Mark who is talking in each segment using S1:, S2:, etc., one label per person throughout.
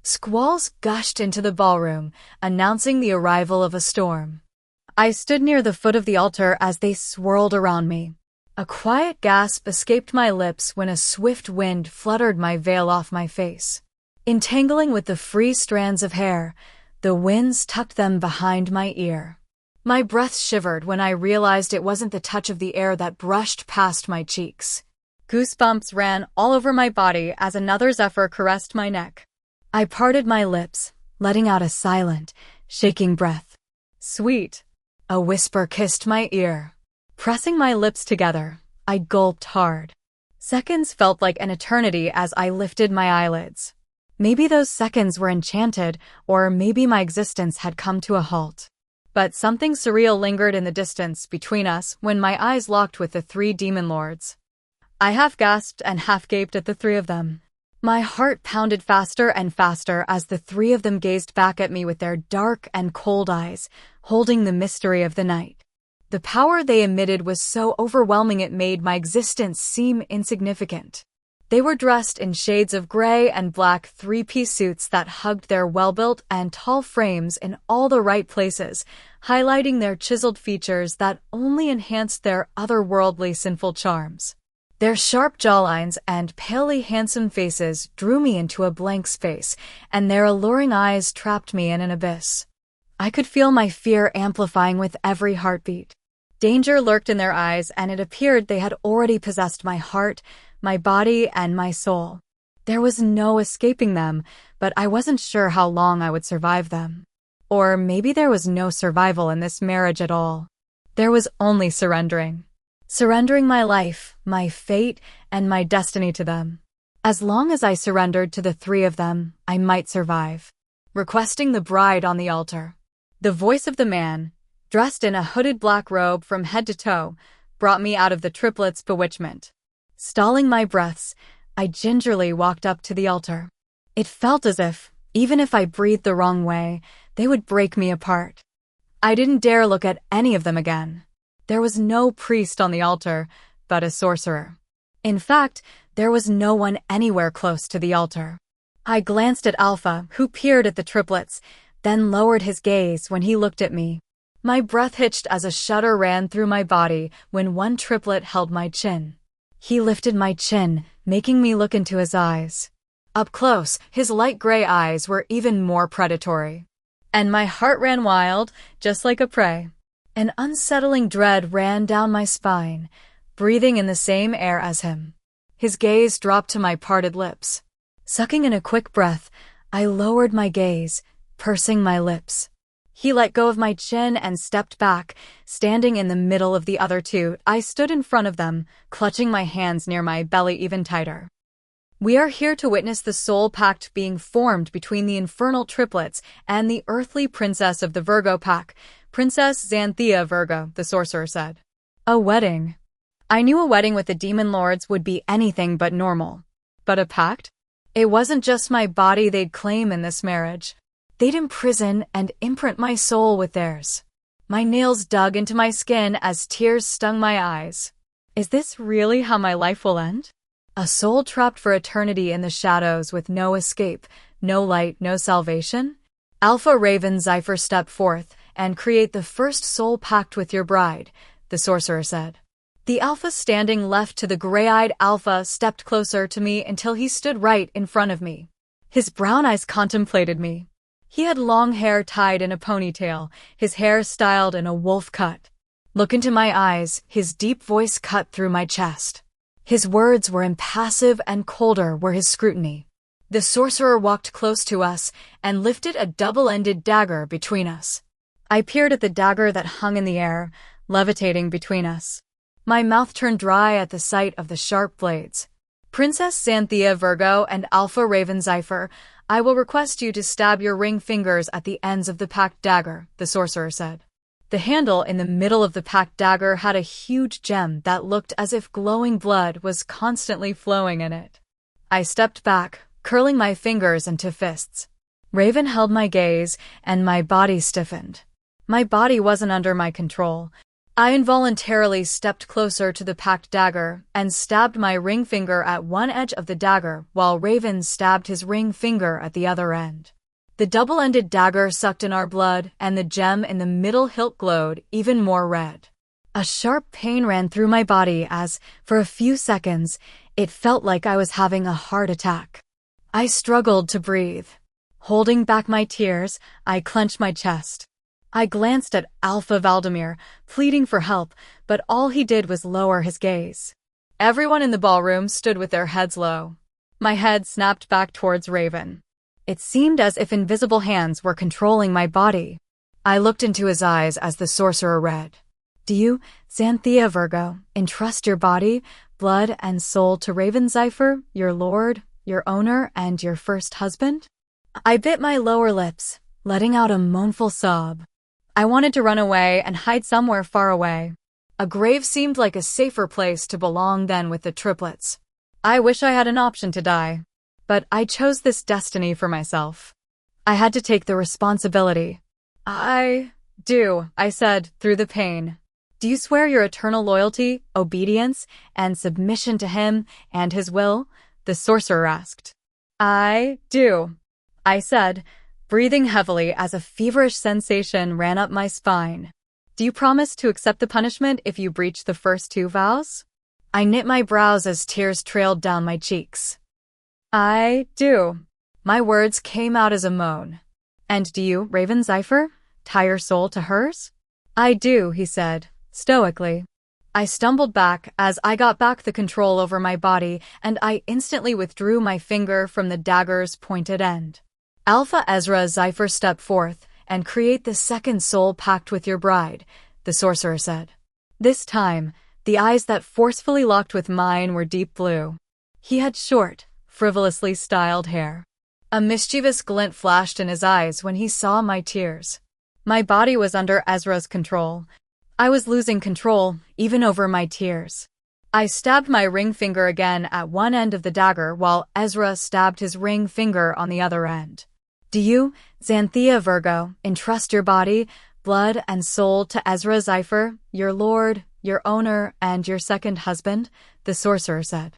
S1: Squalls gushed into the ballroom, announcing the arrival of a storm. I stood near the foot of the altar as they swirled around me. A quiet gasp escaped my lips when a swift wind fluttered my veil off my face. Entangling with the free strands of hair, the winds tucked them behind my ear. My breath shivered when I realized it wasn't the touch of the air that brushed past my cheeks. Goosebumps ran all over my body as another zephyr caressed my neck. I parted my lips, letting out a silent, shaking breath. "Sweet," a whisper kissed my ear. Pressing my lips together, I gulped hard. Seconds felt like an eternity as I lifted my eyelids. Maybe those seconds were enchanted, or maybe my existence had come to a halt. But something surreal lingered in the distance between us when my eyes locked with the three demon lords. I half gasped and half gaped at the three of them. My heart pounded faster and faster as the three of them gazed back at me with their dark and cold eyes, holding the mystery of the night. The power they emitted was so overwhelming it made my existence seem insignificant. They were dressed in shades of gray and black three-piece suits that hugged their well-built and tall frames in all the right places, highlighting their chiseled features that only enhanced their otherworldly sinful charms. Their sharp jawlines and palely handsome faces drew me into a blank space, and their alluring eyes trapped me in an abyss. I could feel my fear amplifying with every heartbeat. Danger lurked in their eyes, and it appeared they had already possessed my heart, my body, and my soul. There was no escaping them, but I wasn't sure how long I would survive them. Or maybe there was no survival in this marriage at all. There was only surrendering. Surrendering my life, my fate, and my destiny to them. As long as I surrendered to the three of them, I might survive. Requesting the bride on the altar. The voice of the man, dressed in a hooded black robe from head to toe, brought me out of the triplets' bewitchment. Stalling my breaths, I gingerly walked up to the altar. It felt as if, even if I breathed the wrong way, they would break me apart. I didn't dare look at any of them again. There was no priest on the altar, but a sorcerer. In fact, there was no one anywhere close to the altar. I glanced at Alpha, who peered at the triplets, then lowered his gaze when he looked at me. My breath hitched as a shudder ran through my body when one triplet held my chin. He lifted my chin, making me look into his eyes. Up close, his light gray eyes were even more predatory. And my heart ran wild, just like a prey. An unsettling dread ran down my spine, breathing in the same air as him. His gaze dropped to my parted lips. Sucking in a quick breath, I lowered my gaze, pursing my lips. He let go of my chin and stepped back, standing in the middle of the other two. I stood in front of them, clutching my hands near my belly even tighter. "We are here to witness the soul pact being formed between the infernal triplets and the earthly princess of the Virgo pack, Princess Xanthea Virgo," the sorcerer said. A wedding. I knew a wedding with the demon lords would be anything but normal. But a pact? It wasn't just my body they'd claim in this marriage. They'd imprison and imprint my soul with theirs. My nails dug into my skin as tears stung my eyes. Is this really how my life will end? A soul trapped for eternity in the shadows with no escape, no light, no salvation? Alpha Raven Zephyr, step forth and create the first soul pact with your bride, the sorcerer said. The Alpha standing left to the gray-eyed Alpha stepped closer to me until he stood right in front of me. His brown eyes contemplated me. He had long hair tied in a ponytail, his hair styled in a wolf cut. Look into my eyes, his deep voice cut through my chest. His words were impassive and colder were his scrutiny. The sorcerer walked close to us and lifted a double-ended dagger between us. I peered at the dagger that hung in the air, levitating between us. My mouth turned dry at the sight of the sharp blades. "Princess Xanthea Virgo and Alpha Raven Zephyr, I will request you to stab your ring fingers at the ends of the packed dagger," the sorcerer said. The handle in the middle of the packed dagger had a huge gem that looked as if glowing blood was constantly flowing in it. I stepped back, curling my fingers into fists. Raven held my gaze, and my body stiffened. My body wasn't under my control. I involuntarily stepped closer to the packed dagger and stabbed my ring finger at one edge of the dagger while Raven stabbed his ring finger at the other end. The double-ended dagger sucked in our blood, and the gem in the middle hilt glowed even more red. A sharp pain ran through my body as, for a few seconds, it felt like I was having a heart attack. I struggled to breathe. Holding back my tears, I clenched my chest. I glanced at Alpha Valdemir, pleading for help, but all he did was lower his gaze. Everyone in the ballroom stood with their heads low. My head snapped back towards Raven. It seemed as if invisible hands were controlling my body. I looked into his eyes as the sorcerer read. Do you, Xanthea Virgo, entrust your body, blood, and soul to Raven Zephyr, your lord, your owner, and your first husband? I bit my lower lips, letting out a mournful sob. I wanted to run away and hide somewhere far away. A grave seemed like a safer place to belong than with the triplets. I wish I had an option to die. But I chose this destiny for myself. I had to take the responsibility. I do, I said, through the pain. Do you swear your eternal loyalty, obedience, and submission to him and his will? The sorcerer asked. I do, I said, breathing heavily as a feverish sensation ran up my spine. Do you promise to accept the punishment if you breach the first two vows? I knit my brows as tears trailed down my cheeks. I do. My words came out as a moan. And do you, Raven Zephyr, tie your soul to hers? I do, he said, stoically. I stumbled back as I got back the control over my body, and I instantly withdrew my finger from the dagger's pointed end. Alpha Ezra Zephyr, step forth and create the second soul pact with your bride, the sorcerer said. This time, the eyes that forcefully locked with mine were deep blue. He had short, frivolously styled hair. A mischievous glint flashed in his eyes when he saw my tears. My body was under Ezra's control. I was losing control, even over my tears. I stabbed my ring finger again at one end of the dagger while Ezra stabbed his ring finger on the other end. Do you, Xanthea Virgo, entrust your body, blood, and soul to Ezra Zephyr, your lord, your owner, and your second husband? The sorcerer said.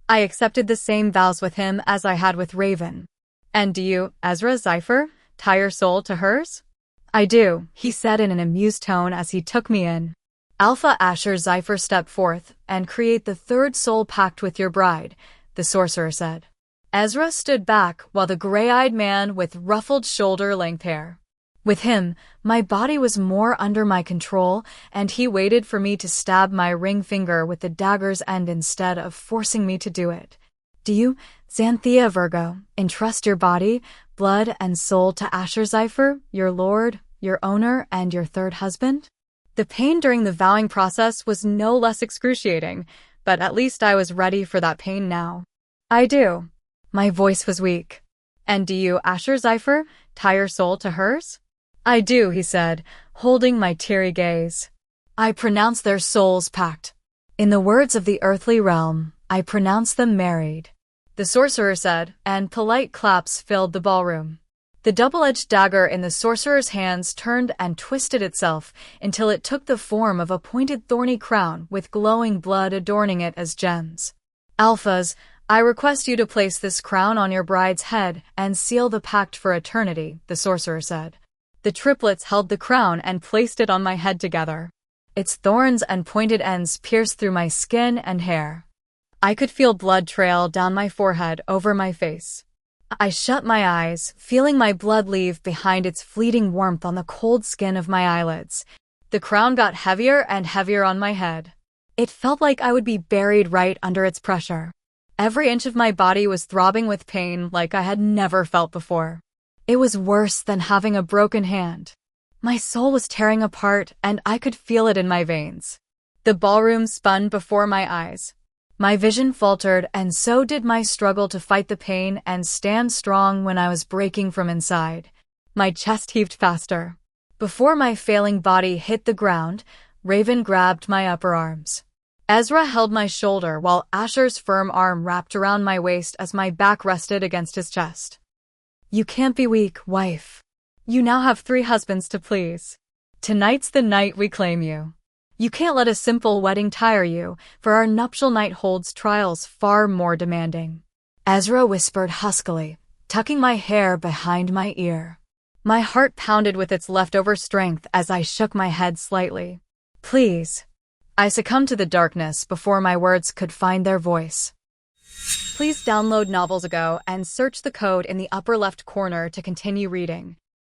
S1: I accepted the same vows with him as I had with Raven. And do you, Ezra Zephyr, tie your soul to hers? I do, he said in an amused tone as he took me in. Alpha Asher Zephyr, step forth and create the third soul pact with your bride, the sorcerer said. Ezra stood back while the gray-eyed man with ruffled shoulder-length hair. With him, my body was more under my control, and he waited for me to stab my ring finger with the dagger's end instead of forcing me to do it. Do you, Xanthea Virgo, entrust your body, blood, and soul to Asher Zephyr, your lord, your owner, and your third husband? The pain during the vowing process was no less excruciating, but at least I was ready for that pain now. I do. My voice was weak. And do you, Asher Zephyr, tie your soul to hers? I do, he said, holding my teary gaze. I pronounce their souls pact. In the words of the earthly realm, I pronounce them married, the sorcerer said, and polite claps filled the ballroom. The double-edged dagger in the sorcerer's hands turned and twisted itself until it took the form of a pointed thorny crown with glowing blood adorning it as gems. Alphas, I request you to place this crown on your bride's head and seal the pact for eternity, the sorcerer said. The triplets held the crown and placed it on my head together. Its thorns and pointed ends pierced through my skin and hair. I could feel blood trail down my forehead over my face. I shut my eyes, feeling my blood leave behind its fleeting warmth on the cold skin of my eyelids. The crown got heavier and heavier on my head. It felt like I would be buried right under its pressure. Every inch of my body was throbbing with pain like I had never felt before. It was worse than having a broken hand. My soul was tearing apart, and I could feel it in my veins. The ballroom spun before my eyes. My vision faltered, and so did my struggle to fight the pain and stand strong when I was breaking from inside. My chest heaved faster. Before my failing body hit the ground, Raven grabbed my upper arms. Ezra held my shoulder while Asher's firm arm wrapped around my waist as my back rested against his chest. You can't be weak, wife. You now have 3 husbands to please. Tonight's the night we claim you. You can't let a simple wedding tire you, for our nuptial night holds trials far more demanding. Ezra whispered huskily, tucking my hair behind my ear. My heart pounded with its leftover strength as I shook my head slightly. Please. I succumbed to the darkness before my words could find their voice. Please download Novels Ago and search the code in the upper left corner to continue reading.